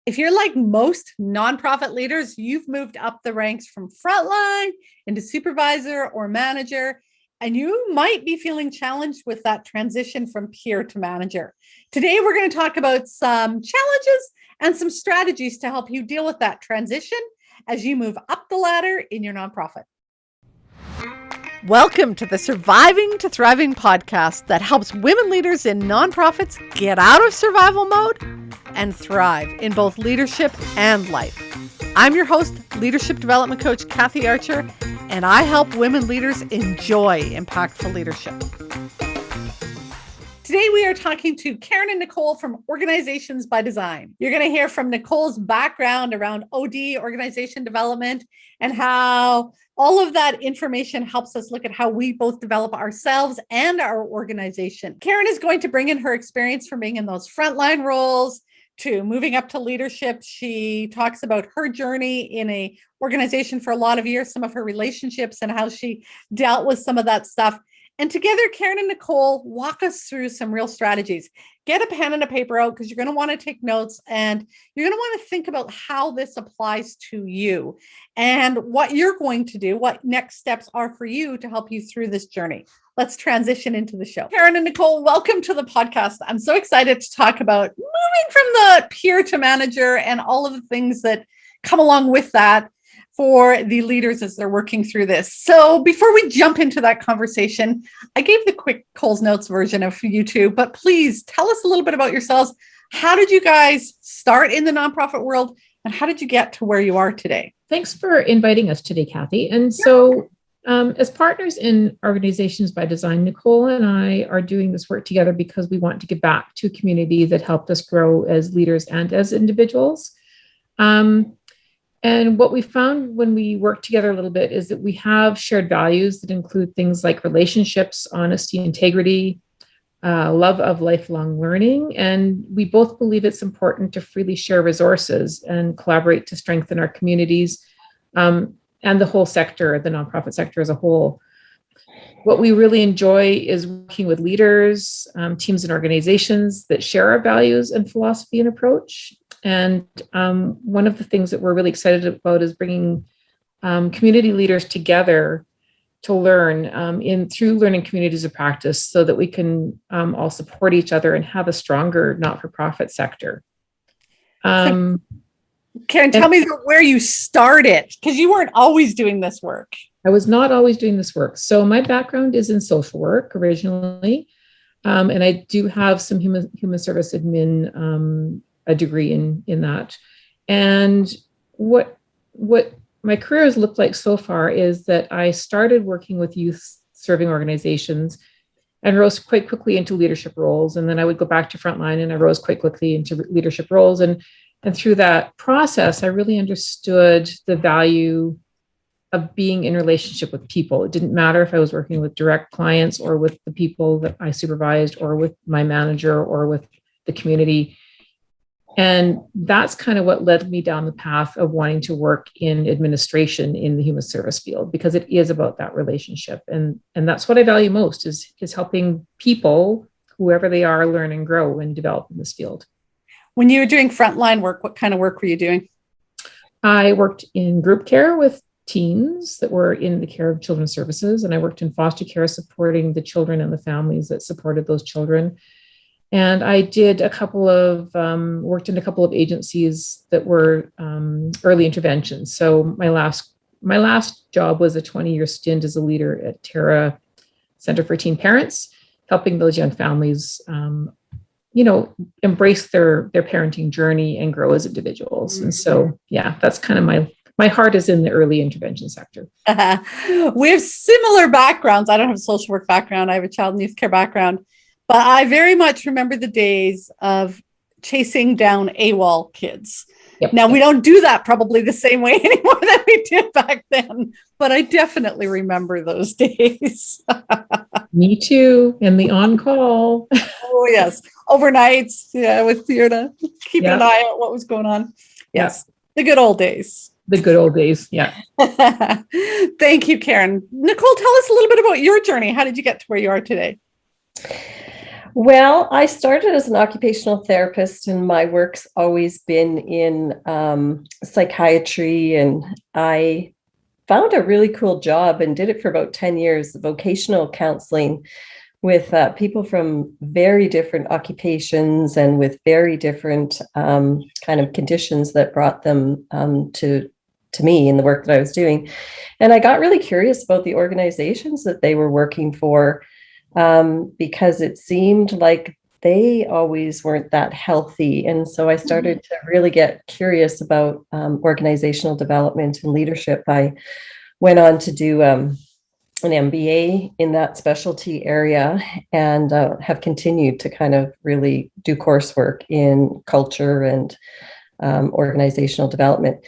If you're like most nonprofit leaders, you've moved up the ranks from frontline into supervisor or manager, and you might be feeling challenged with that transition from peer to manager. Today, we're going to talk about some challenges and some strategies to help you deal with that transition as you move up the ladder in your nonprofit. Welcome to the Surviving to Thriving podcast that helps women leaders in nonprofits get out of survival mode and thrive in both leadership and life. I'm your host, leadership development coach Kathy Archer, and I help women leaders enjoy impactful leadership. Today, we are talking to Karen and Nicole from Organizations by Design. You're going to hear from Nicole's background around OD, organization development, and how all of that information helps us look at how we both develop ourselves and our organization. Karen is going to bring in her experience from being in those frontline roles to moving up to leadership. She talks about her journey in an organization for a lot of years, some of her relationships and how she dealt with some of that stuff. And together, Karen and Nicole walk us through some real strategies. Get a pen and a paper out because you're going to want to take notes and you're going to want to think about how this applies to you and what you're going to do, what next steps are for you to help you through this journey. Let's transition into the show. Karen and Nicole, welcome to the podcast. I'm so excited to talk about moving from the peer to manager and all of the things that come along with that for the leaders as they're working through this. So before we jump into that conversation, I gave the quick Coles Notes version of you two, but please tell us a little bit about yourselves. How did you guys start in the nonprofit world and how did you get to where you are today? Thanks for inviting us today, Kathy. And so as partners in Organizations by Design, Nicole and I are doing this work together because we want to give back to a community that helped us grow as leaders and as individuals. And what we found when we work together a little bit is that we have shared values that include things like relationships, honesty, integrity, love of lifelong learning. And we both believe it's important to freely share resources and collaborate to strengthen our communities and the whole sector, the nonprofit sector as a whole. What we really enjoy is working with leaders, teams and organizations that share our values and philosophy and approach. And one of the things that we're really excited about is bringing community leaders together to learn through learning communities of practice so that we can all support each other and have a stronger not-for-profit sector. Karen, tell me where you started, because you weren't always doing this work. I was not always doing this work. So my background is in social work originally, and I do have some human service admin a degree in that. And what my career has looked like so far is that I started working with youth serving organizations and rose quite quickly into leadership roles. And then I would go back to frontline and I rose quite quickly into leadership roles. And through that process, I really understood the value of being in relationship with people. It didn't matter if I was working with direct clients or with the people that I supervised or with my manager or with the community. And that's kind of what led me down the path of wanting to work in administration in the human service field, because it is about that relationship. And that's what I value most is helping people, whoever they are, learn and grow and develop in this field. When you were doing frontline work, what kind of work were you doing? I worked in group care with teens that were in the care of children's services. And I worked in foster care, supporting the children and the families that supported those children. And I did worked in a couple of agencies that were early intervention. So my last job was a 20-year stint as a leader at Terra Center for Teen Parents, helping those young families, embrace their parenting journey and grow as individuals. Mm-hmm. And so, that's kind of my heart is in the early intervention sector. We have similar backgrounds. I don't have a social work background. I have a child and youth care background. But I very much remember the days of chasing down AWOL kids. Yep. Now, we don't do that probably the same way anymore than we did back then, but I definitely remember those days. Me too. And the on-call. Oh, yes. Overnights. Yeah, with to keep an eye out what was going on. Yes. The good old days. The good old days. Yeah. Thank you, Karen. Nicole, tell us a little bit about your journey. How did you get to where you are today? Well, I started as an occupational therapist, and my work's always been in psychiatry. And I found a really cool job and did it for about 10 years, vocational counseling with people from very different occupations and with very different kind of conditions that brought them to me in the work that I was doing. And I got really curious about the organizations that they were working for, because it seemed like they always weren't that healthy. And so I started to really get curious about organizational development and leadership. I went on to do an MBA in that specialty area, and have continued to kind of really do coursework in culture and organizational development.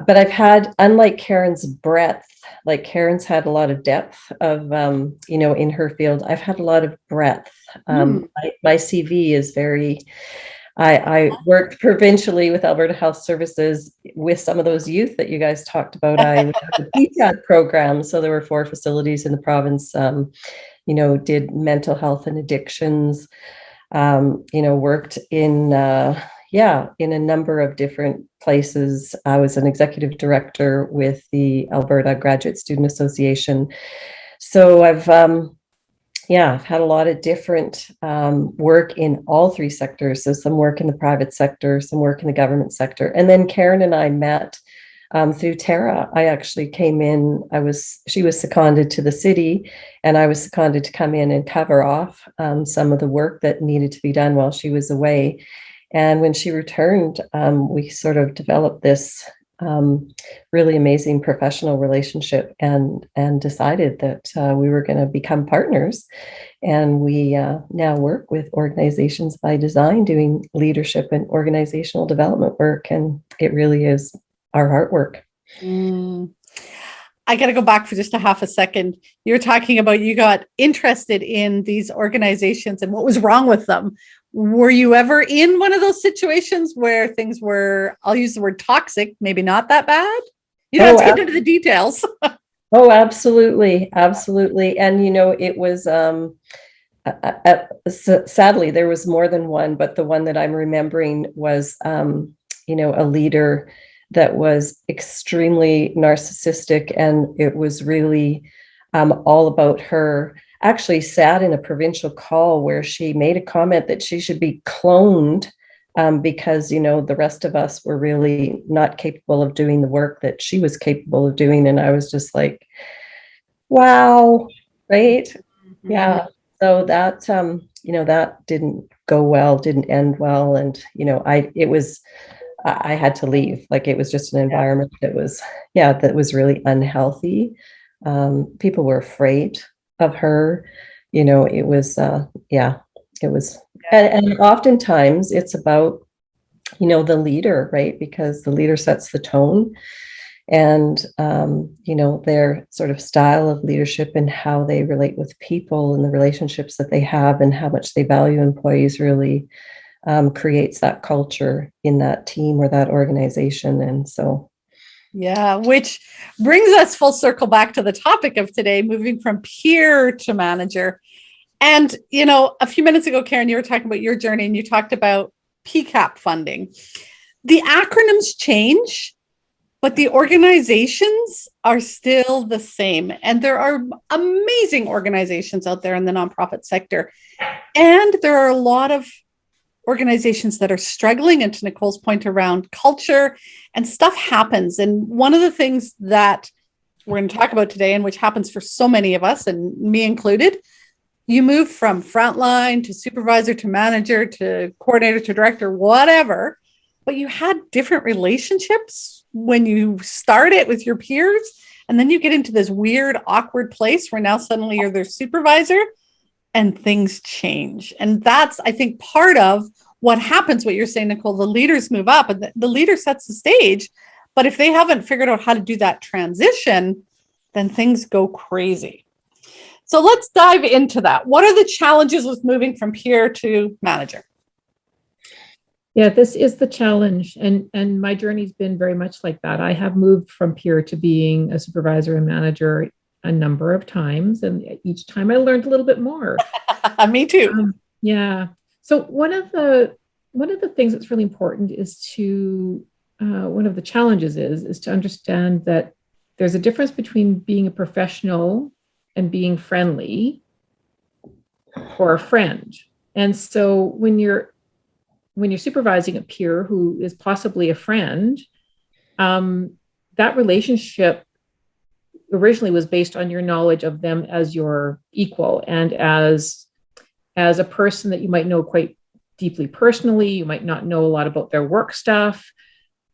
But I've had, unlike Karen's breadth, like Karen's had a lot of depth of, in her field, I've had a lot of breadth. My CV is very, I worked provincially with Alberta Health Services with some of those youth that you guys talked about. I had a PTAD program. So there were 4 facilities in the province, did mental health and addictions, worked in a number of different places. I was an executive director with the Alberta Graduate Student Association. So I've had a lot of different work in all 3 sectors. So some work in the private sector, some work in the government sector. And then Karen and I met through Tara. I actually came in, she was seconded to the city, and I was seconded to come in and cover off some of the work that needed to be done while she was away. And when she returned, we sort of developed this really amazing professional relationship, and decided that we were going to become partners. And we now work with Organizations by Design, doing leadership and organizational development work. And it really is our heart work. I got to go back for just a half a second. You're talking about you got interested in these organizations and what was wrong with them. Were you ever in one of those situations where things were, I'll use the word toxic, maybe not that bad? You don't have to get into the details. Oh, absolutely. Absolutely. And, it was, sadly, there was more than one, but the one that I'm remembering was, a leader that was extremely narcissistic, and it was really all about her. Actually sat in a provincial call where she made a comment that she should be cloned, because, the rest of us were really not capable of doing the work that she was capable of doing. And I was just like, wow, right? Mm-hmm. Yeah. So that, that didn't go well, didn't end well. And, I had to leave. Like, it was just an environment that was really unhealthy. People were afraid of her. It was, it was, and oftentimes it's about, the leader, right? Because the leader sets the tone, and, their sort of style of leadership and how they relate with people and the relationships that they have and how much they value employees really creates that culture in that team or that organization. And so, yeah, which brings us full circle back to the topic of today, moving from peer to manager. And, a few minutes ago, Karen, you were talking about your journey, and you talked about PCAP funding. The acronyms change, but the organizations are still the same. And there are amazing organizations out there in the nonprofit sector. And there are a lot of organizations that are struggling, and to Nicole's point around culture, and stuff happens. And one of the things that we're going to talk about today, and which happens for so many of us, and me included, you move from frontline to supervisor to manager to coordinator to director, whatever, but you had different relationships when you start it with your peers, and then you get into this weird, awkward place where now suddenly you're their supervisor, and things change. And that's, I think, part of what happens, what you're saying, Nicole. The leaders move up, and the leader sets the stage. But if they haven't figured out how to do that transition, then things go crazy. So let's dive into that. What are the challenges with moving from peer to manager? Yeah, this is the challenge. And my journey's been very much like that. I have moved from peer to being a supervisor and manager a number of times, and each time I learned a little bit more. Me too. Yeah. So one of the things that's really important is to one of the challenges is to understand that there's a difference between being a professional and being friendly or a friend. And so when you're supervising a peer who is possibly a friend, that relationship originally was based on your knowledge of them as your equal and as a person that you might know quite deeply personally. You might not know a lot about their work stuff,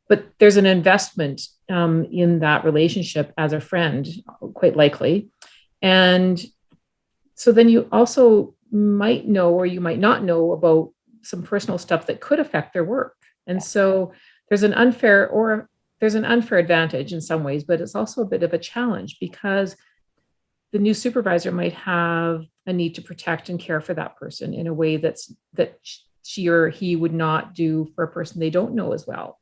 but there's an investment in that relationship as a friend, quite likely. And so then you also might know, or you might not know, about some personal stuff that could affect their work. And so there's an unfair advantage in some ways, but it's also a bit of a challenge because the new supervisor might have a need to protect and care for that person in a way that she or he would not do for a person they don't know as well.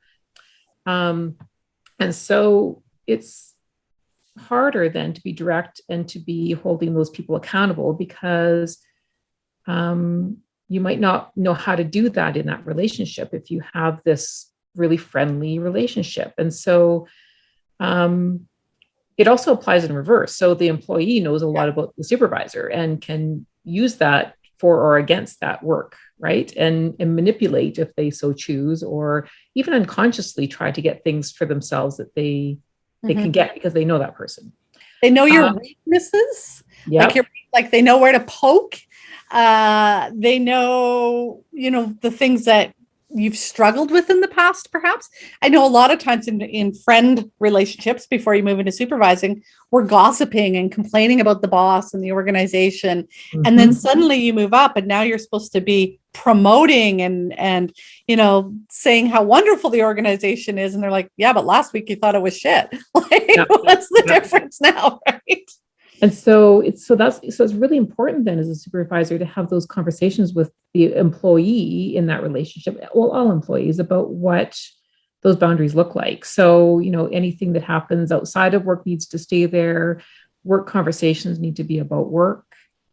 And so it's harder then to be direct and to be holding those people accountable because you might not know how to do that in that relationship if you have this really friendly relationship. And so it also applies in reverse. So the employee knows a lot about the supervisor and can use that for or against that work, right? And manipulate if they so choose, or even unconsciously try to get things for themselves that they can get because they know that person. They know your weaknesses. Yeah. Like they know where to poke. They know, the things that you've struggled with in the past, perhaps. I know a lot of times in friend relationships, before you move into supervising, we're gossiping and complaining about the boss and the organization. Mm-hmm. And then suddenly you move up and now you're supposed to be promoting and saying how wonderful the organization is. And they're like, yeah, but last week you thought it was shit. What's the difference now, right? And so it's really important then as a supervisor to have those conversations with the employee in that relationship, well, all employees, about what those boundaries look like. So, anything that happens outside of work needs to stay there. Work conversations need to be about work,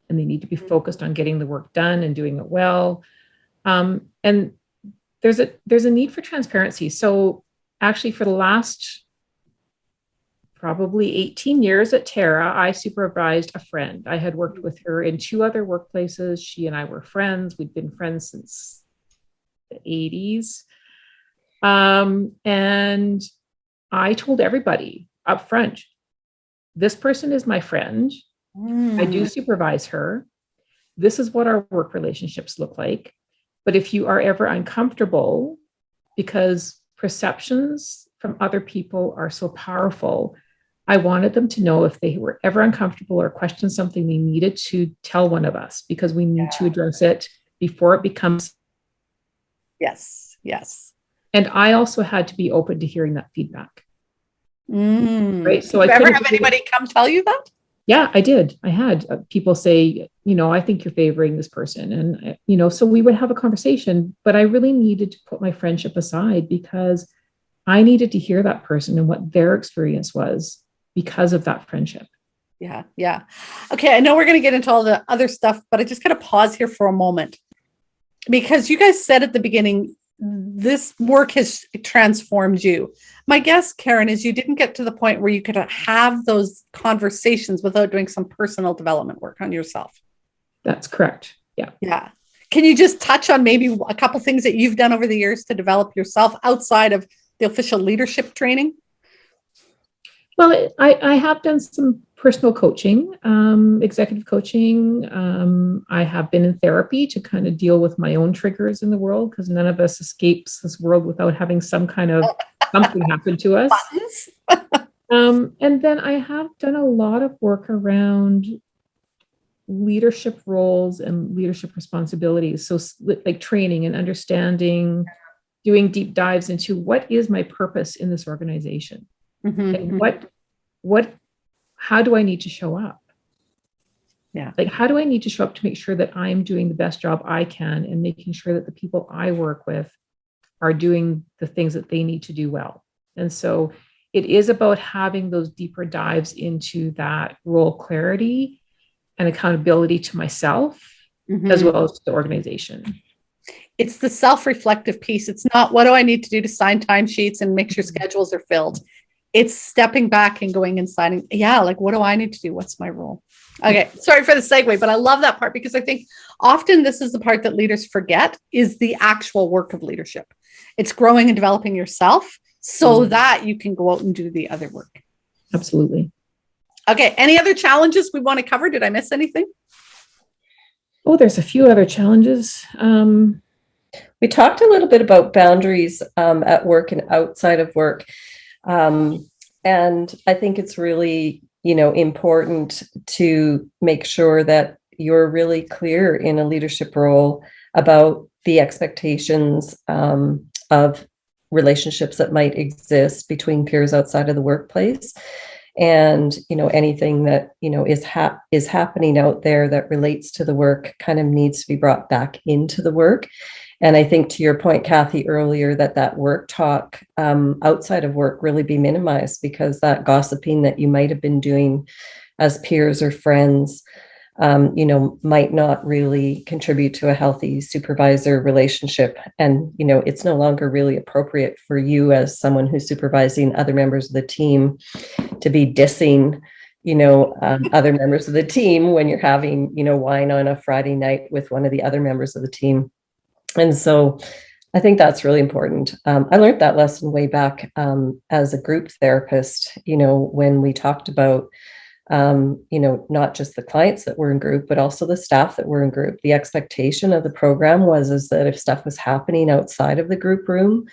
and they need to be focused on getting the work done and doing it well. And there's a need for transparency. So actually for the last probably 18 years at Terra, I supervised a friend. I had worked with her in 2 other workplaces. She and I were friends. We'd been friends since the 80s. And I told everybody up front, this person is my friend. I do supervise her. This is what our work relationships look like. But if you are ever uncomfortable, because perceptions from other people are so powerful, I wanted them to know if they were ever uncomfortable or questioned something, they needed to tell one of us because we need to address it before it becomes. Yes. And I also had to be open to hearing that feedback. Right. So did you ever have anybody come tell you that? Yeah, I did. I had people say, I think you're favoring this person. And, so we would have a conversation, but I really needed to put my friendship aside because I needed to hear that person and what their experience was because of that friendship. Yeah. Okay. I know we're going to get into all the other stuff, but I just got to pause here for a moment because you guys said at the beginning, this work has transformed you. My guess, Karen, is you didn't get to the point where you could have those conversations without doing some personal development work on yourself. That's correct. Yeah. Can you just touch on maybe a couple things that you've done over the years to develop yourself outside of the official leadership training? Well, I have done some personal coaching, executive coaching. I have been in therapy to kind of deal with my own triggers in the world because none of us escapes this world without having some kind of something happen to us. And then I have done a lot of work around leadership roles and leadership responsibilities. So like training and understanding, doing deep dives into what is my purpose in this organization. And how do I need to show up? Yeah. Like, how do I need to show up to make sure that I'm doing the best job I can and making sure that the people I work with are doing the things that they need to do well. And so it is about having those deeper dives into that role clarity and accountability to myself as well as the organization. It's the self-reflective piece. It's not, what do I need to do to sign timesheets and make sure schedules are filled? It's stepping back and going and signing. Yeah. Like, what do I need to do? What's my role? Okay. Sorry for the segue, but I love that part because I think often this is the part that leaders forget is the actual work of leadership. It's growing and developing yourself so that you can go out and do the other work. Absolutely. Okay. Any other challenges we want to cover? Did I miss anything? Oh, there's a few other challenges. We talked a little bit about boundaries at work and outside of work. And I think it's really, important to make sure that you're really clear in a leadership role about the expectations of relationships that might exist between peers outside of the workplace. And, anything that, is happening out there that relates to the work kind of needs to be brought back into the work. And I think to your point, Kathy, earlier, that work talk outside of work really be minimized, because that gossiping that you might have been doing as peers or friends, might not really contribute to a healthy supervisor relationship. And, it's no longer really appropriate for you as someone who's supervising other members of the team to be dissing, other members of the team when you're having, wine on a Friday night with one of the other members of the team. And so I think that's really important. I learned that lesson way back as a group therapist, when we talked about, not just the clients that were in group, but also the staff that were in group. The expectation of the program is that if stuff was happening outside of the group room,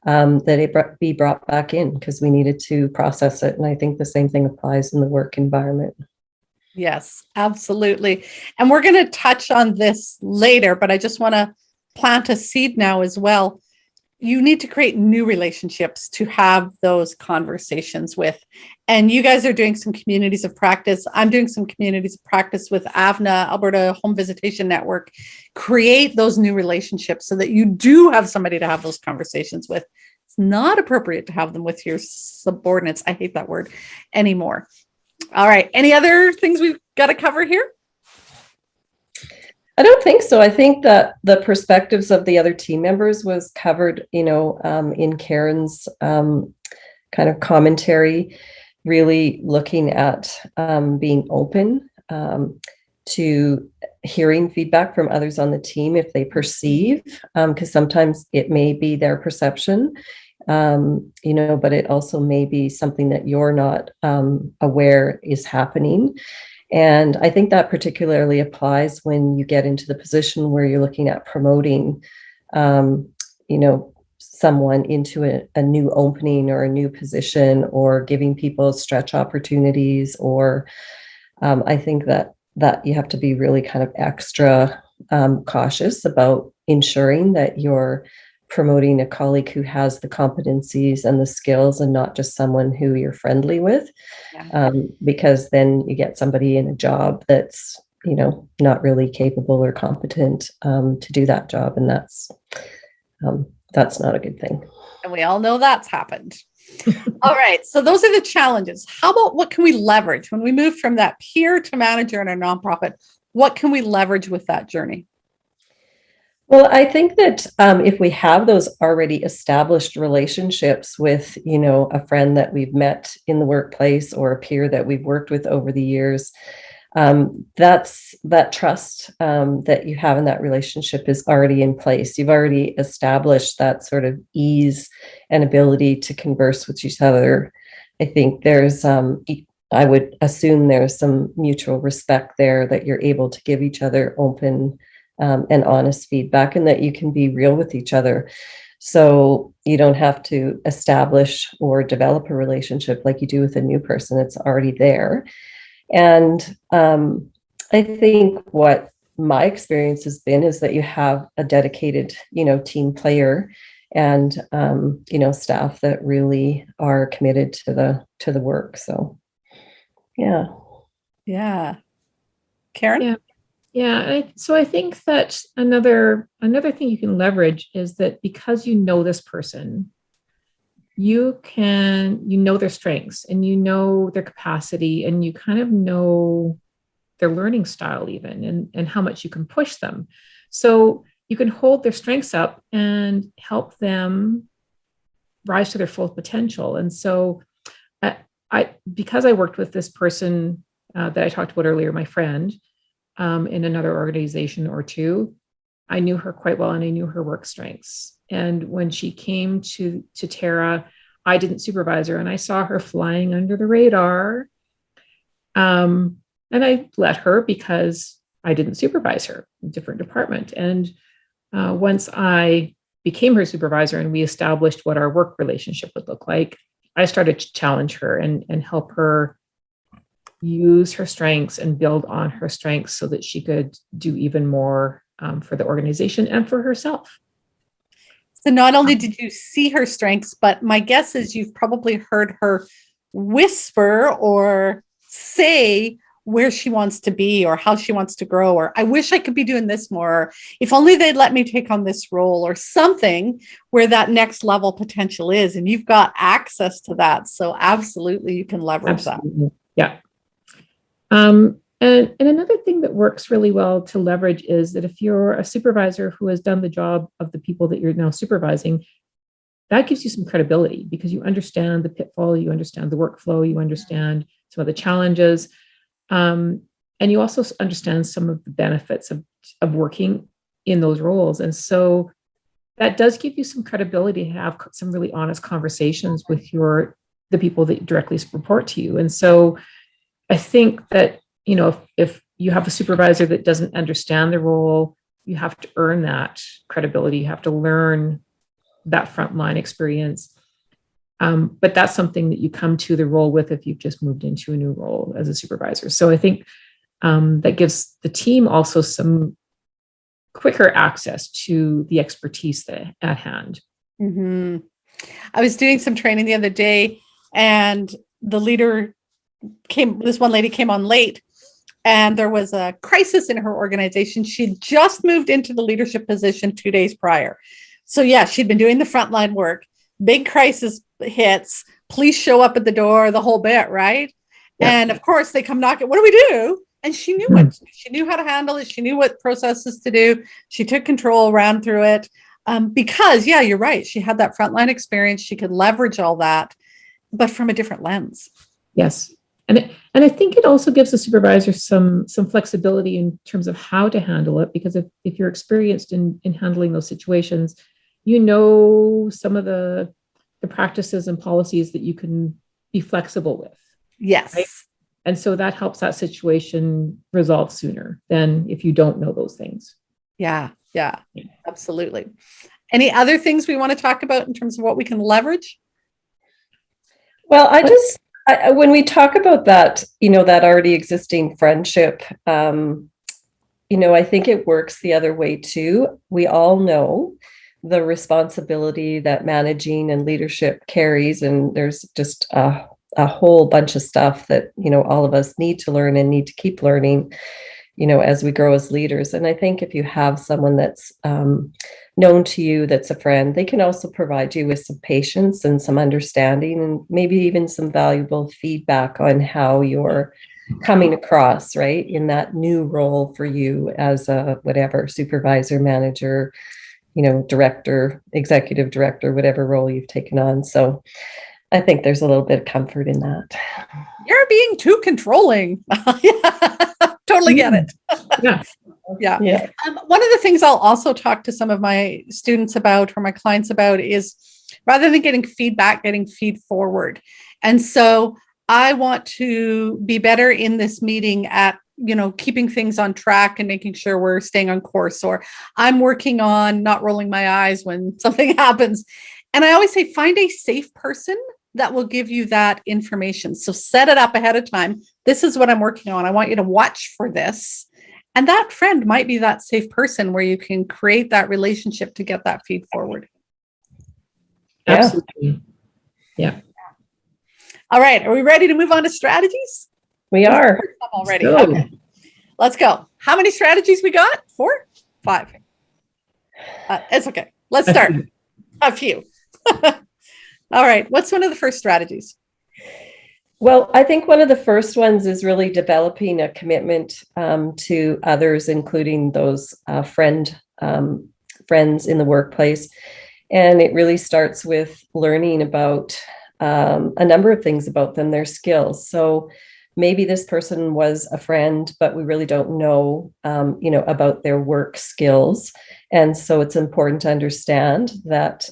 that it be brought back in, because we needed to process it. And I think the same thing applies in the work environment. Yes, absolutely. And we're going to touch on this later, but I just want to plant a seed now as well. You need to create new relationships to have those conversations with. And you guys are doing some communities of practice. I'm doing some communities of practice with AVNA, Alberta Home Visitation Network. Create those new relationships so that you do have somebody to have those conversations with. It's not appropriate to have them with your subordinates. I hate that word anymore. All right. Any other things we've got to cover here? I don't think so. I think that the perspectives of the other team members was covered, in Karen's kind of commentary, really looking at being open to hearing feedback from others on the team if they perceive, because sometimes it may be their perception, but it also may be something that you're not aware is happening. And I think that particularly applies when you get into the position where you're looking at promoting, someone into a new opening or a new position, or giving people stretch opportunities, or I think that you have to be really kind of extra cautious about ensuring that you're promoting a colleague who has the competencies and the skills, and not just someone who you're friendly with, because then you get somebody in a job that's, not really capable or competent to do that job. And that's not a good thing. And we all know that's happened. All right. So those are the challenges. How about what can we leverage when we move from that peer to manager in a nonprofit? What can we leverage with that journey? Well, I think that if we have those already established relationships with, a friend that we've met in the workplace, or a peer that we've worked with over the years, that's that trust that you have in that relationship is already in place. You've already established that sort of ease and ability to converse with each other. I think there's, I would assume there's some mutual respect there, that you're able to give each other open and honest feedback, and that you can be real with each other. So you don't have to establish or develop a relationship like you do with a new person. It's already there. And I think what my experience has been is that you have a dedicated, team player, and, staff that really are committed to the work. So, yeah. Yeah. Karen? Yeah. Yeah. So I think that another thing you can leverage is that because you know this person, you know their strengths, and you know their capacity, and you kind of know learning style even, and how much you can push them. So you can hold their strengths up and help them rise to their full potential. And so because I worked with this person that I talked about earlier, my friend, in another organization or two, I knew her quite well and I knew her work strengths. And when she came to Terra, I didn't supervise her and I saw her flying under the radar. And I let her because I didn't supervise her, in a different department. And once I became her supervisor and we established what our work relationship would look like, I started to challenge her and help her use her strengths and build on her strengths so that she could do even more for the organization and for herself. So not only did you see her strengths, but my guess is you've probably heard her whisper or say where she wants to be or how she wants to grow, or I wish I could be doing this more, or if only they'd let me take on this role, or something where that next level potential is. And you've got access to that. So absolutely you can leverage that. Yeah. And another thing that works really well to leverage is that if you're a supervisor who has done the job of the people that you're now supervising, that gives you some credibility because you understand the pitfall, you understand the workflow, you understand some of the challenges, and you also understand some of the benefits of working in those roles. And so that does give you some credibility to have some really honest conversations with the people that directly report to you. And so I think that, if you have a supervisor that doesn't understand the role, you have to earn that credibility. You have to learn that frontline experience. But that's something that you come to the role with if you've just moved into a new role as a supervisor. So I think that gives the team also some quicker access to the expertise at hand. Mm-hmm. I was doing some training the other day and the leader this one lady came on late and there was a crisis in her organization. She'd just moved into the leadership position 2 days prior. So yeah, she'd been doing the frontline work. Big crisis hits, police show up at the door, the whole bit, right? Yeah. And of course they come knocking, what do we do? And she knew it. She knew how to handle it. She knew what processes to do. She took control, ran through it. Because yeah, you're right. She had that frontline experience. She could leverage all that, but from a different lens. Yes. And I think it also gives the supervisor some flexibility in terms of how to handle it, because if you're experienced in handling those situations, some of the practices and policies that you can be flexible with. Yes. Right? And so that helps that situation resolve sooner than if you don't know those things. Yeah, absolutely. Any other things we want to talk about in terms of what we can leverage? Well, when we talk about that, that already existing friendship, I think it works the other way too. We all know the responsibility that managing and leadership carries, and there's just a whole bunch of stuff that, all of us need to learn and need to keep learning, as we grow as leaders. And I think if you have someone that's known to you, that's a friend, they can also provide you with some patience and some understanding and maybe even some valuable feedback on how you're coming across, right, in that new role for you as a whatever supervisor, manager, director, executive director, whatever role you've taken on. So I think there's a little bit of comfort in that. You're being too controlling. Totally get it. Yeah. One of the things I'll also talk to some of my students about or my clients about is rather than getting feedback, getting feed forward. And so I want to be better in this meeting at, keeping things on track and making sure we're staying on course, or I'm working on not rolling my eyes when something happens. And I always say, find a safe person that will give you that information. So set it up ahead of time. This is what I'm working on. I want you to watch for this. And that friend might be that safe person where you can create that relationship to get that feed forward. Absolutely. Yeah. All right. Are we ready to move on to strategies? We are. Already. Okay. Let's go. How many strategies we got? 4? 5? It's okay. Let's start. A few. All right. What's one of the first strategies? Well, I think one of the first ones is really developing a commitment to others, including those friends in the workplace. And it really starts with learning about a number of things about them, their skills. So maybe this person was a friend, but we really don't know, about their work skills. And so it's important to understand that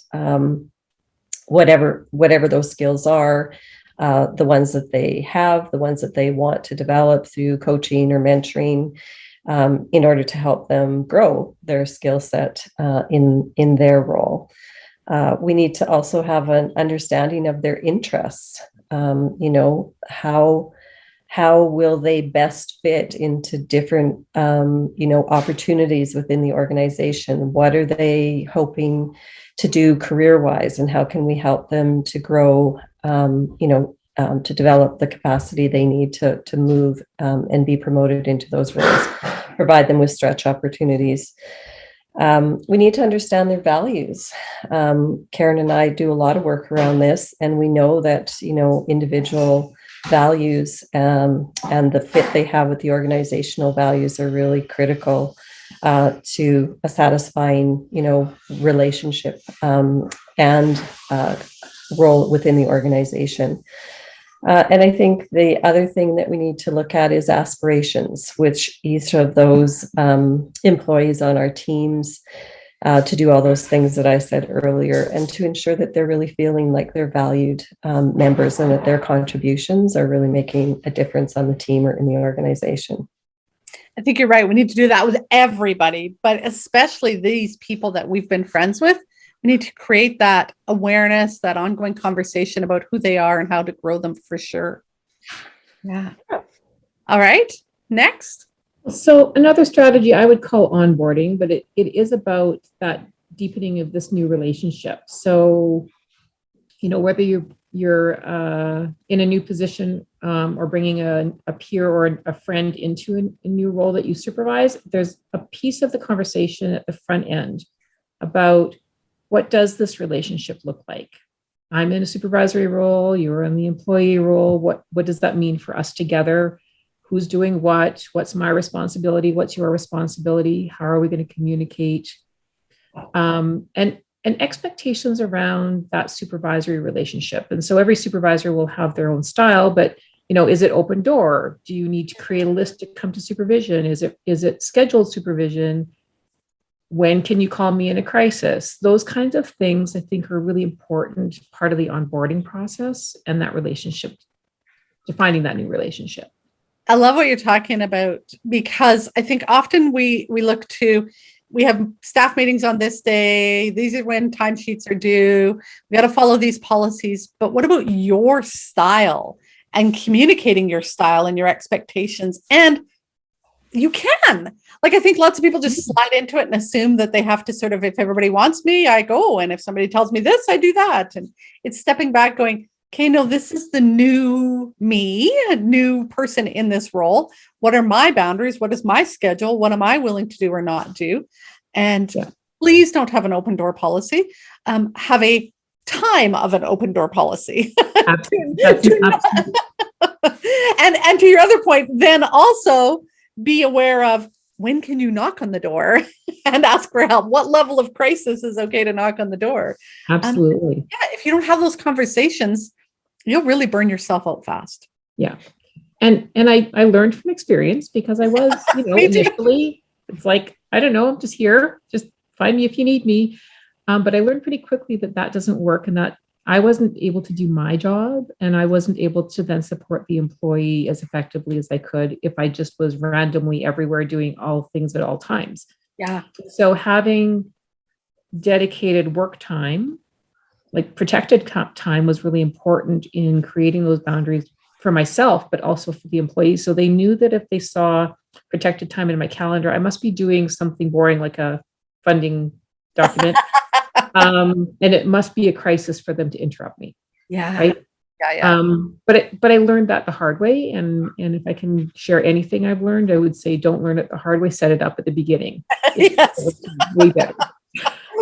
whatever those skills are, the ones that they have, the ones that they want to develop through coaching or mentoring, in order to help them grow their skill set in their role. We need to also have an understanding of their interests. How will they best fit into different, opportunities within the organization? What are they hoping to do career-wise, and how can we help them to grow, to develop the capacity they need to move and be promoted into those roles, provide them with stretch opportunities. We need to understand their values. Karen and I do a lot of work around this, and we know that, individual values and the fit they have with the organizational values are really critical to a satisfying, relationship and role within the organization. And I think the other thing that we need to look at is aspirations, which each of those employees on our teams to do all those things that I said earlier, and to ensure that they're really feeling like they're valued members and that their contributions are really making a difference on the team or in the organization. I think you're right. We need to do that with everybody, but especially these people that we've been friends with. We need to create that awareness, that ongoing conversation about who they are and how to grow them for sure. Yeah. All right. Next. So another strategy I would call onboarding, but it is about that deepening of this new relationship. So, whether you're in a new position or bringing a peer or a friend into a new role that you supervise, there's a piece of the conversation at the front end about what does this relationship look like? I'm in a supervisory role, you're in the employee role. What does that mean for us together? Who's doing what? What's my responsibility? What's your responsibility? How are we going to communicate? And expectations around that supervisory relationship. And so every supervisor will have their own style, but is it open door? Do you need to create a list to come to supervision? Is it scheduled supervision? When can you call me in a crisis? Those kinds of things I think are a really important part of the onboarding process and that relationship, defining that new relationship. I love what you're talking about, because I think often we have staff meetings on this day. These are when timesheets are due. We got to follow these policies. But what about your style and communicating your style and your expectations? And you can. I think lots of people just slide into it and assume that they have to sort of, if everybody wants me, I go. And if somebody tells me this, I do that. And it's stepping back going, okay, no, this is the new me, a new person in this role. What are my boundaries? What is my schedule? What am I willing to do or not do? And please don't have an open door policy. Have a time of an open door policy. Absolutely. And to your other point, then also be aware of when can you knock on the door and ask for help? What level of crisis is okay to knock on the door? Absolutely. If you don't have those conversations, you'll really burn yourself out fast. Yeah. And I learned from experience, because I was, initially, it's like, I don't know, I'm just here, just find me if you need me. But I learned pretty quickly that doesn't work, and that I wasn't able to do my job, and I wasn't able to then support the employee as effectively as I could if I just was randomly everywhere doing all things at all times. Yeah. So having dedicated work time, like protected time, was really important in creating those boundaries for myself, but also for the employees. So they knew that if they saw protected time in my calendar, I must be doing something boring, like a funding document. And it must be a crisis for them to interrupt me. Yeah. Right. Yeah. But I learned that the hard way. And if I can share anything I've learned, I would say, don't learn it the hard way. Set it up at the beginning. Yes. Way better.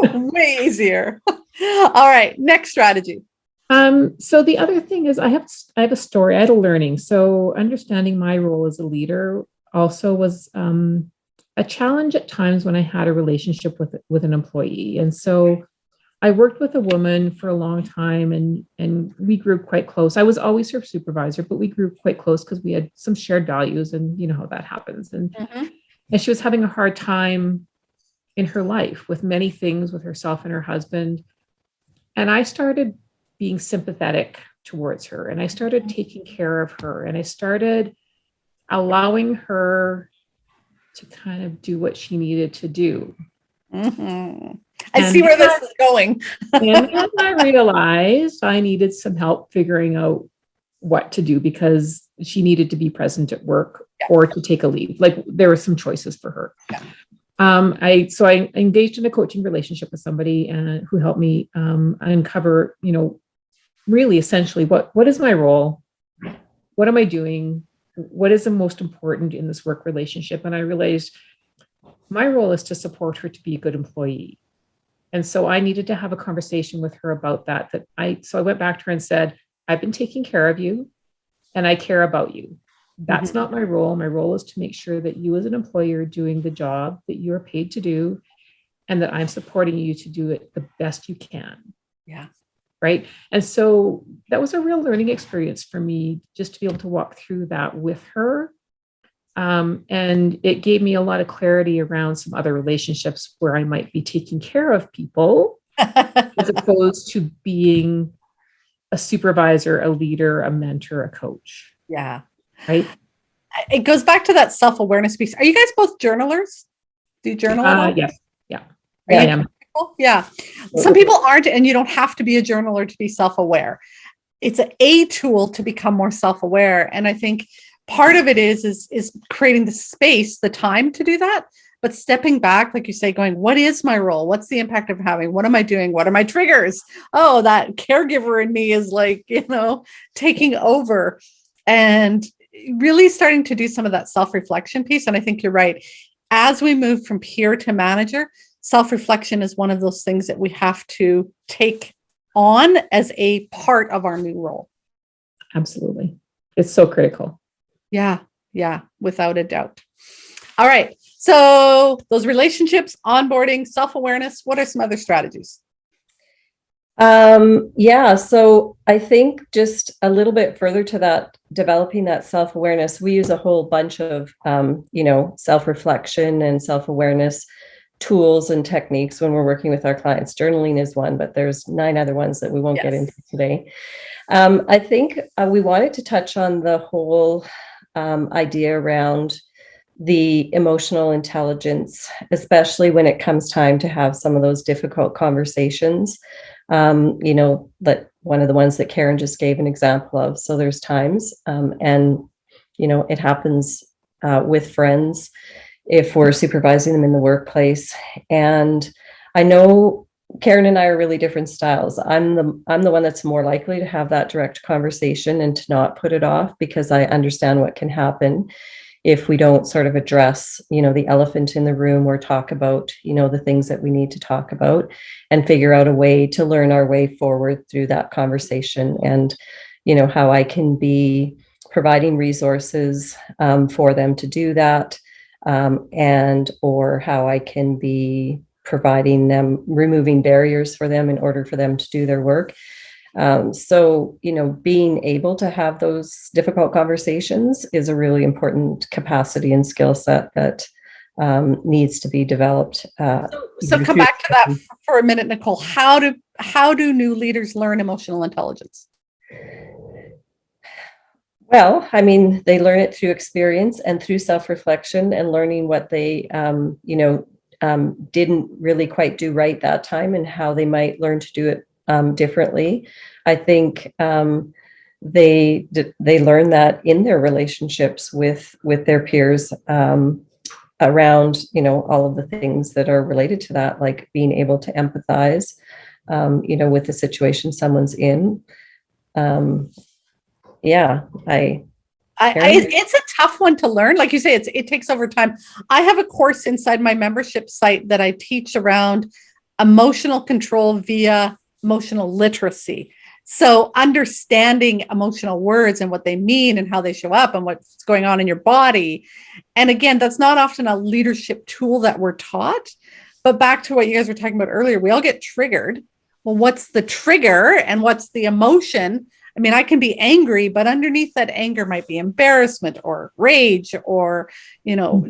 Way easier. All right. Next strategy. So the other thing is I have a story. I had a learning. So understanding my role as a leader also was a challenge at times when I had a relationship with an employee. And so I worked with a woman for a long time, and we grew quite close. I was always her supervisor, but we grew quite close because we had some shared values, and you know how that happens. Mhm. And she was having a hard time in her life with many things with herself and her husband. And I started being sympathetic towards her, and I started taking care of her, and I started allowing her to kind of do what she needed to do. Mhm. I And see where this is going. and then I realized I needed some help figuring out what to do because she needed to be present at work Yeah. or to take a leave. Like there were some choices for her. Yeah. I engaged in a coaching relationship with somebody who helped me uncover, really essentially what is my role? What am I doing? What is the most important in this work relationship? And I realized my role is to support her to be a good employee. And so I needed to have a conversation with her about that. So I went back to her and said, I've been taking care of you and I care about you. That's not my role. My role is to make sure that you as an employer are doing the job that you're paid to do and that I'm supporting you to do it the best you can. Yeah. Right. And so that was a real learning experience for me just to be able to walk through that with her. And it gave me a lot of clarity around some other relationships where I might be taking care of people as opposed to being a supervisor, a leader, a mentor, a coach. Yeah. Right. It goes back to that self-awareness piece. Are you guys both journalers? Do you journal at all? Yes. Yeah. Are Yeah, you I am. comfortable? Yeah. Some people aren't, and you don't have to be a journaler to be self-aware. It's a tool to become more self-aware. And I think part of it is creating the space, the time to do that, but stepping back, like you say, going, what is my role? What's the impact of having? What am I doing? What are my triggers? Oh, that caregiver in me is like, taking over and really starting to do some of that self-reflection piece. And I think you're right. As we move from peer to manager, self-reflection is one of those things that we have to take on as a part of our new role. Absolutely. It's so critical. Yeah. Yeah. Without a doubt. All right. So those relationships, onboarding, self-awareness, what are some other strategies? Yeah, so I think just a little bit further to that, developing that self-awareness, we use a whole bunch of, self-reflection and self-awareness tools and techniques when we're working with our clients. Journaling is one, but there's 9 other ones that we won't get into today. I think we wanted to touch on the whole idea around the emotional intelligence, especially when it comes time to have some of those difficult conversations. That one of the ones that Karen just gave an example of. So there's times, and it happens with friends if we're supervising them in the workplace. And I know Karen and I are really different styles. I'm the one that's more likely to have that direct conversation and to not put it off because I understand what can happen if we don't sort of address, the elephant in the room or talk about, the things that we need to talk about and figure out a way to learn our way forward through that conversation. And, how I can be providing resources for them to do that, and or how I can be providing them, removing barriers for them in order for them to do their work. So, being able to have those difficult conversations is a really important capacity and skill set that needs to be developed. So come back to that for a minute, Nicole. How do new leaders learn emotional intelligence? Well, I mean, they learn it through experience and through self-reflection and learning what they, didn't really quite do right that time and how they might learn to do it differently. I think they learn that in their relationships with their peers around all of the things that are related to that, like being able to empathize, with the situation someone's in. It's a tough one to learn. Like you say, it takes over time. I have a course inside my membership site that I teach around emotional control via emotional literacy. So understanding emotional words and what they mean and how they show up and what's going on in your body. And again, that's not often a leadership tool that we're taught. But back to what you guys were talking about earlier, we all get triggered. Well, what's the trigger and what's the emotion? I mean, I can be angry, but underneath that anger might be embarrassment or rage or,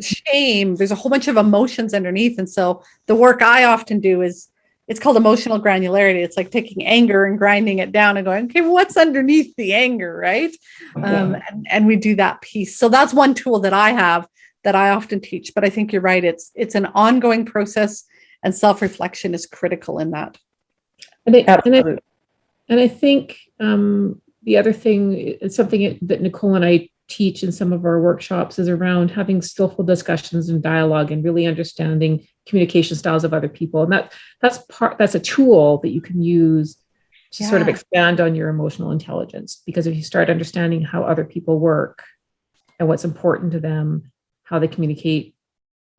shame. There's a whole bunch of emotions underneath. And so the work I often do is, it's called emotional granularity. It's like taking anger and grinding it down and going, okay, what's underneath the anger, right? And we do that piece. So that's one tool that I have that I often teach. But I think you're right. It's an ongoing process, and self-reflection is critical in that. And I think the other thing is something that Nicole and I teach in some of our workshops is around having skillful discussions and dialogue and really understanding communication styles of other people. And that's a tool that you can use to sort of expand on your emotional intelligence. Because if you start understanding how other people work and what's important to them, how they communicate,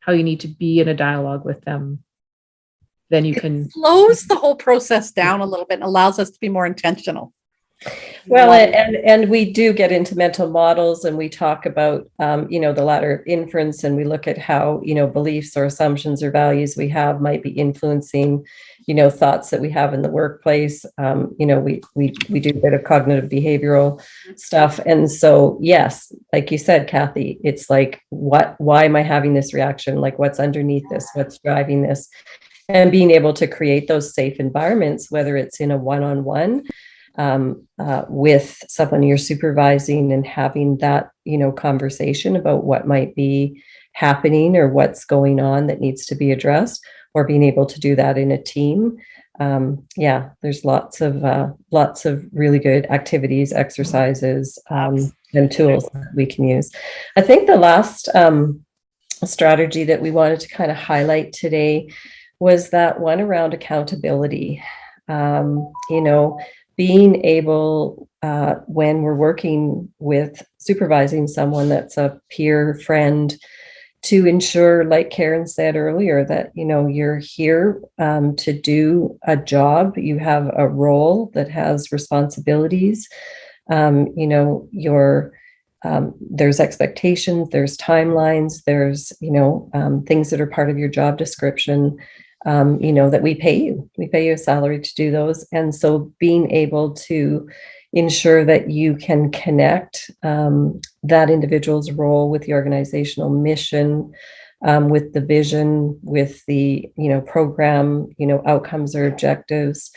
how you need to be in a dialogue with them, then you can slows the whole process down a little bit and allows us to be more intentional. Well, and we do get into mental models, and we talk about, the ladder of inference, and we look at how, beliefs or assumptions or values we have might be influencing, thoughts that we have in the workplace. We do a bit of cognitive behavioral stuff. And so, yes, like you said, Kathy, it's like, why am I having this reaction? Like, what's underneath this? What's driving this? And being able to create those safe environments, whether it's in a one-on-one, with someone you're supervising, and having that, conversation about what might be happening or what's going on that needs to be addressed, or being able to do that in a team. There's lots of really good activities, exercises, and tools that we can use. I think the last strategy that we wanted to kind of highlight today was that one around accountability. Being able, when we're working with supervising someone that's a peer friend, to ensure, like Karen said earlier, that, you're here to do a job. You have a role that has responsibilities. There's expectations, there's timelines, there's, things that are part of your job description. That we pay you a salary to do those. And so being able to ensure that you can connect that individual's role with the organizational mission, with the vision, with the, program, outcomes or objectives,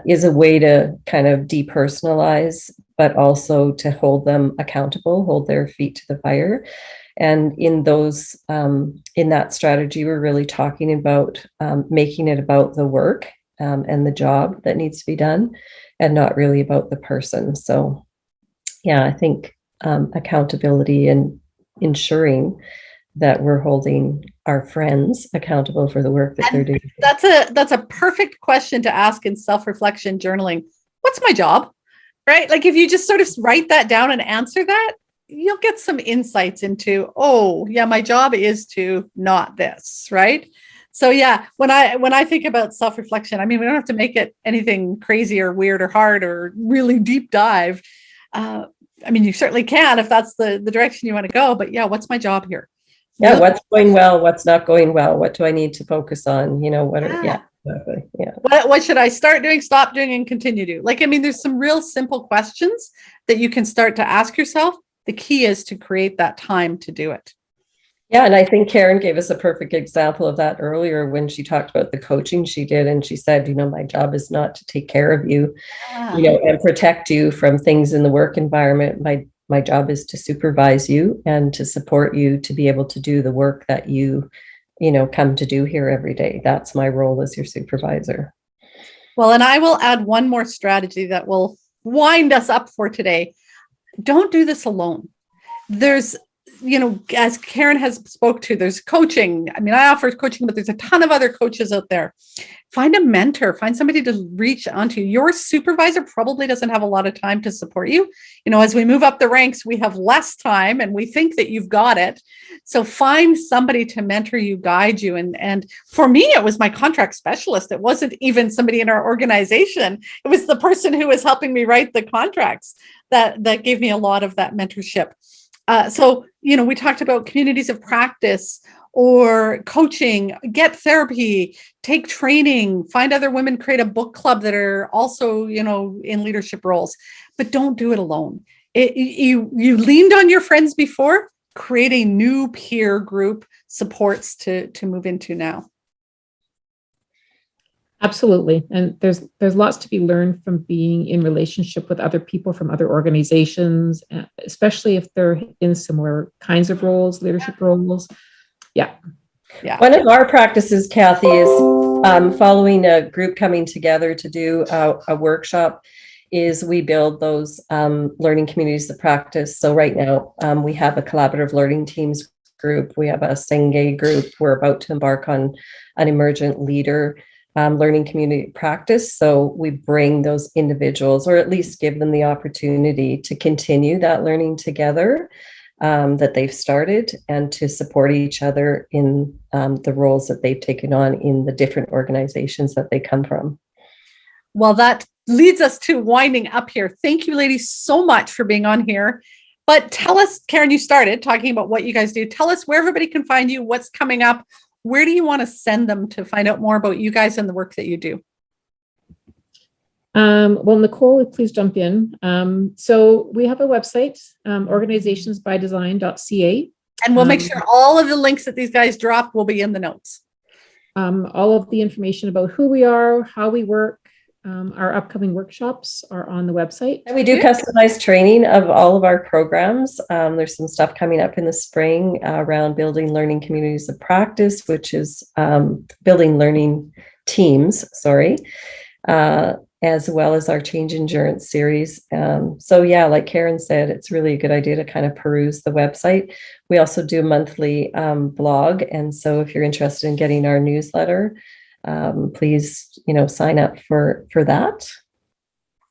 is a way to kind of depersonalize, but also to hold them accountable, hold their feet to the fire. And in that strategy, we're really talking about making it about the work and the job that needs to be done, and not really about the person. So, I think accountability and ensuring that we're holding our friends accountable for the work that they're doing. That's a perfect question to ask in self-reflection journaling. What's my job? Right? Like, if you just sort of write that down and answer that, you'll get some insights into, my job is to not this, right? So when I think about self-reflection, I mean, we don't have to make it anything crazy or weird or hard or really deep dive. I mean, you certainly can if that's the direction you want to go, but what's my job here? What's going well, what's not going well, what do I need to focus on? Exactly. What should I start doing, stop doing, and continue to do? Like, I mean, there's some real simple questions that you can start to ask yourself. The key is to create that time to do it. Yeah. And I think Karen gave us a perfect example of that earlier when she talked about the coaching she did. And she said, my job is not to take care of you, and protect you from things in the work environment. My job is to supervise you and to support you to be able to do the work that you come to do here every day. That's my role as your supervisor. Well, and I will add one more strategy that will wind us up for today. Don't do this alone. There's as Karen has spoke to, there's coaching. I mean, I offer coaching, but there's a ton of other coaches out there. Find a mentor, find somebody to reach onto. Your supervisor probably doesn't have a lot of time to support you. As we move up the ranks, we have less time and we think that you've got it. So find somebody to mentor you, guide you. And for me, it was my contract specialist. It wasn't even somebody in our organization. It was the person who was helping me write the contracts that gave me a lot of that mentorship. So we talked about communities of practice or coaching, get therapy, take training, find other women, create a book club that are also, in leadership roles, but don't do it alone. You leaned on your friends before, create a new peer group supports to move into now. Absolutely. And there's lots to be learned from being in relationship with other people from other organizations, especially if they're in similar kinds of roles, leadership roles. Yeah. One of our practices, Kathy, is following a group coming together to do a workshop, is we build those learning communities of practice. So right now we have a collaborative learning teams group. We have a Senge group. We're about to embark on an emergent leader learning community practice. So we bring those individuals, or at least give them the opportunity to continue that learning together that they've started, and to support each other in the roles that they've taken on in the different organizations that they come from. Well, that leads us to winding up here. Thank you, ladies, so much for being on here. But tell us, Karen, you started talking about what you guys do. Tell us where everybody can find you, what's coming up. Where do you want to send them to find out more about you guys and the work that you do? Well, Nicole, please jump in. So we have a website, organisationsbydesign.ca. And we'll make sure all of the links that these guys drop will be in the notes. All of the information about who we are, how we work, our upcoming workshops are on the website. And we do customized training of all of our programs. There's some stuff coming up in the spring around building learning communities of practice, which is building learning teams, as well as our Change Endurance series. So yeah, like Karen said, it's really a good idea to kind of peruse the website. We also do a monthly blog. And so if you're interested in getting our newsletter, please, sign up for that.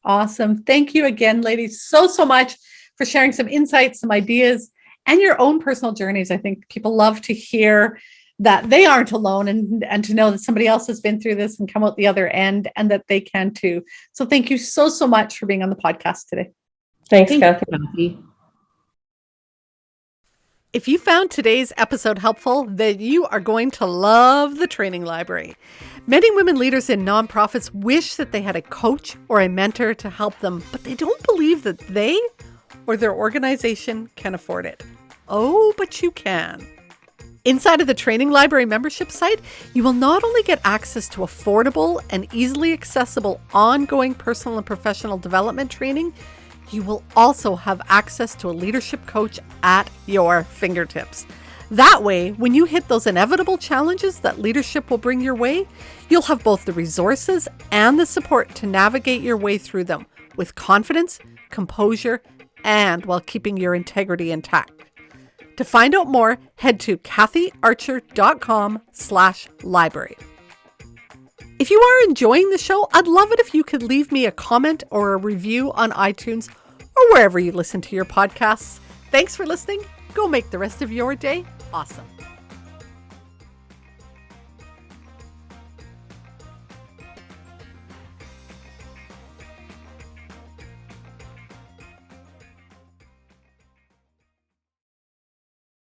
Awesome. Thank you again, ladies, so much for sharing some insights, some ideas, and your own personal journeys. I think people love to hear that they aren't alone, and to know that somebody else has been through this and come out the other end, and that they can too. So thank you so much for being on the podcast today. Thanks, Kathy. If you found today's episode helpful, then you are going to love the training library. Many women leaders in nonprofits wish that they had a coach or a mentor to help them, but they don't believe that they or their organization can afford it. Oh, but you can. Inside of the Training Library membership site, you will not only get access to affordable and easily accessible ongoing personal and professional development training, you will also have access to a leadership coach at your fingertips. That way, when you hit those inevitable challenges that leadership will bring your way, you'll have both the resources and the support to navigate your way through them with confidence, composure, and while keeping your integrity intact. To find out more, head to kathyarcher.com/library. If you are enjoying the show, I'd love it if you could leave me a comment or a review on iTunes or wherever you listen to your podcasts. Thanks for listening. Go make the rest of your day awesome.